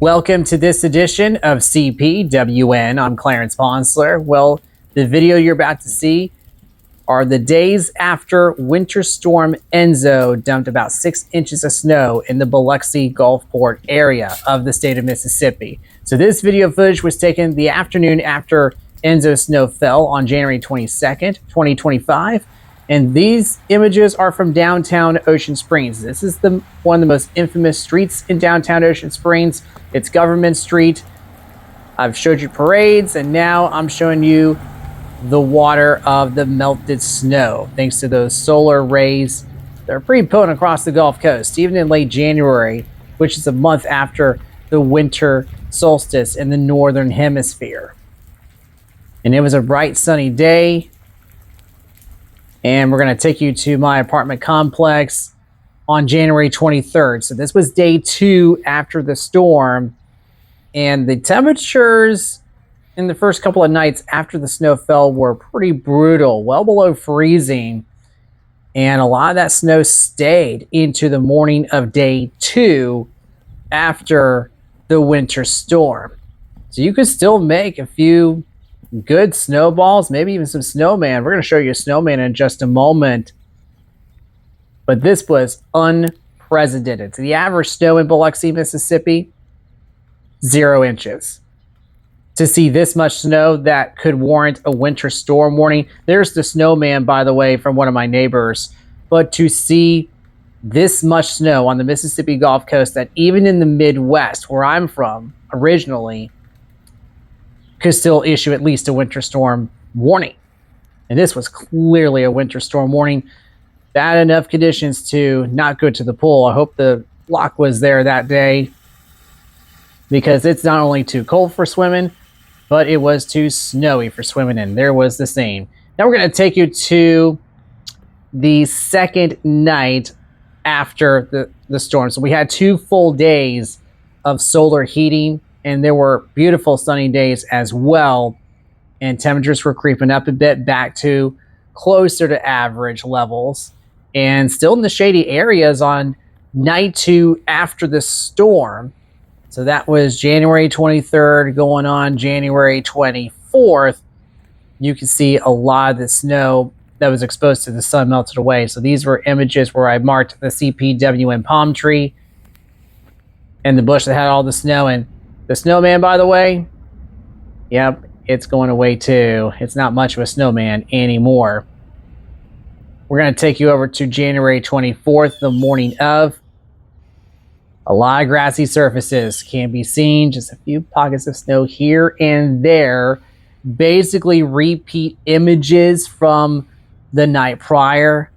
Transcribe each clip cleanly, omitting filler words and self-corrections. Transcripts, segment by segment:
Welcome to this edition of CPWN. I'm Clarence Ponsler. Well, the video you're about to see are the days after Winter Storm Enzo dumped about 6 inches of snow in the Biloxi Gulfport area of the state of Mississippi. So this video footage was taken the afternoon after Enzo snow fell on January 22nd, 2025. And these images are from downtown Ocean Springs. This is one of the most infamous streets in downtown Ocean Springs. It's Government Street. I've showed you parades, and now I'm showing you the water of the melted snow, thanks to those solar rays. They're pretty potent across the Gulf Coast, even in late January, which is a month after the winter solstice in the northern hemisphere. And it was a bright, sunny day. And we're going to take you to my apartment complex on January 23rd. So this was day 2 after the storm. And the temperatures in the first couple of nights after the snow fell were pretty brutal, well below freezing. And a lot of that snow stayed into the morning of day 2 after the winter storm. So you could still make a few good snowballs, maybe even some snowman. We're going to show you a snowman in just a moment. But this was unprecedented. So the average snow in Biloxi, Mississippi, 0 inches. To see this much snow that could warrant a winter storm warning. There's the snowman, by the way, from one of my neighbors. But to see this much snow on the Mississippi Gulf Coast, that even in the Midwest, where I'm from originally, could still issue at least a winter storm warning. And this was clearly a winter storm warning. Bad enough conditions to not go to the pool. I hope the lock was there that day, because it's not only too cold for swimming, but it was too snowy for swimming in. There was the same. Now we're going to take you to the second night after the storm. So we had 2 full days of solar heating, and there were beautiful sunny days as well. And temperatures were creeping up a bit back to closer to average levels. And still in the shady areas on night 2 after the storm. So that was January 23rd going on January 24th. You can see a lot of the snow that was exposed to the sun melted away. So these were images where I marked the CPWN palm tree and the bush that had all the snow. And the snowman, by the way, yep, it's going away too. It's not much of a snowman anymore. We're going to take you over to January 24th, the morning of. A lot of grassy surfaces can be seen. Just a few pockets of snow here and there. Basically repeat images from the night prior.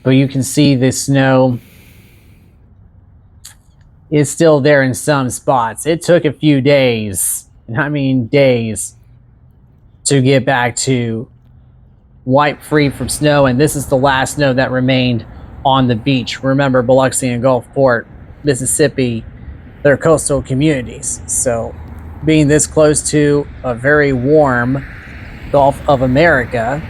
But you can see the snow is still there in some spots. It took a few days, and I mean days, to get back to wipe free from snow. And this is the last snow that remained on the beach. Remember, Biloxi and Gulfport, Mississippi, they're coastal communities. So being this close to a very warm Gulf of America,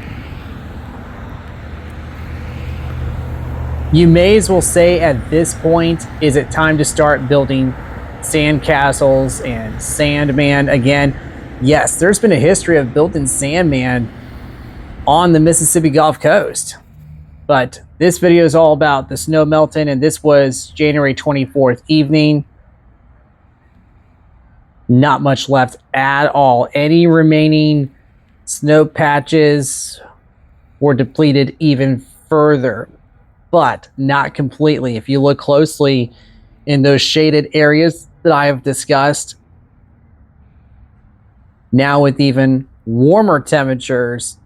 you may as well say at this point, is it time to start building sand castles and Sandman again? Yes, there's been a history of building Sandman on the Mississippi Gulf Coast. But this video is all about the snow melting, and this was January 24th evening. Not much left at all. Any remaining snow patches were depleted even further, but not completely. If you look closely in those shaded areas that I have discussed, now with even warmer temperatures,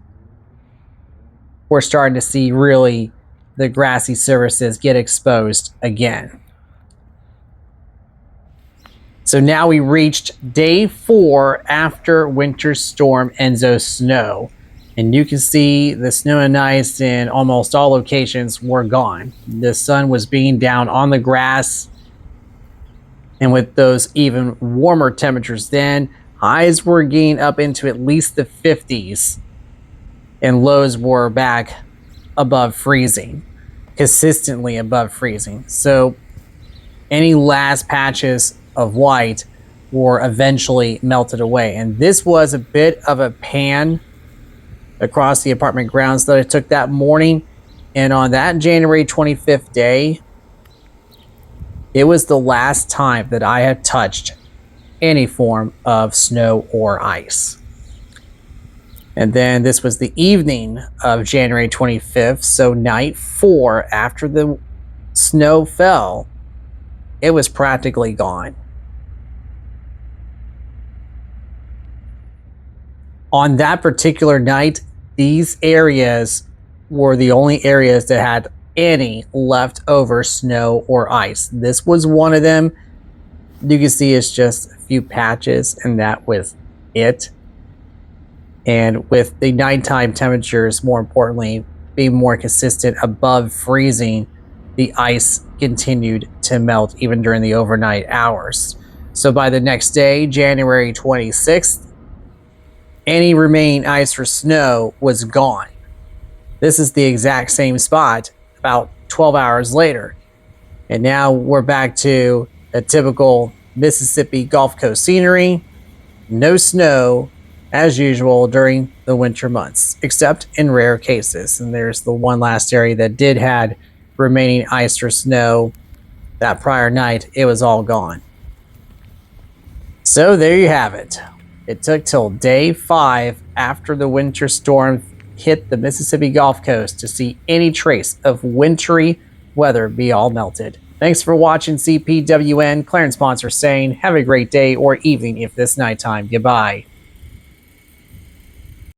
we're starting to see really the grassy surfaces get exposed again. So now we reached day 4 after Winter Storm Enzo snow. And you can see the snow and ice in almost all locations were gone. The sun was beating down on the grass. And with those even warmer temperatures then, highs were getting up into at least the 50s. And lows were back above freezing. consistently above freezing. So any last patches of white were eventually melted away. And this was a bit of a pan across the apartment grounds that I took that morning. And on that January 25th day, it was the last time that I had touched any form of snow or ice. And then this was the evening of January 25th, so night 4 after the snow fell, it was practically gone. On that particular night, these areas were the only areas that had any leftover snow or ice. This was one of them. You can see it's just a few patches, and that was it. And with the nighttime temperatures, more importantly, being more consistent above freezing, the ice continued to melt even during the overnight hours. So by the next day, January 26th, any remaining ice or snow was gone. This is the exact same spot about 12 hours later. And now we're back to a typical Mississippi Gulf Coast scenery. No snow as usual during the winter months, except in rare cases. And there's the one last area that did had remaining ice or snow that prior night. It was all gone. So there you have it. It took till day 5 after the winter storm hit the Mississippi Gulf Coast to see any trace of wintry weather be all melted. Thanks for watching CPWN. Clarence Sponsor saying, have a great day or evening if this nighttime. Goodbye.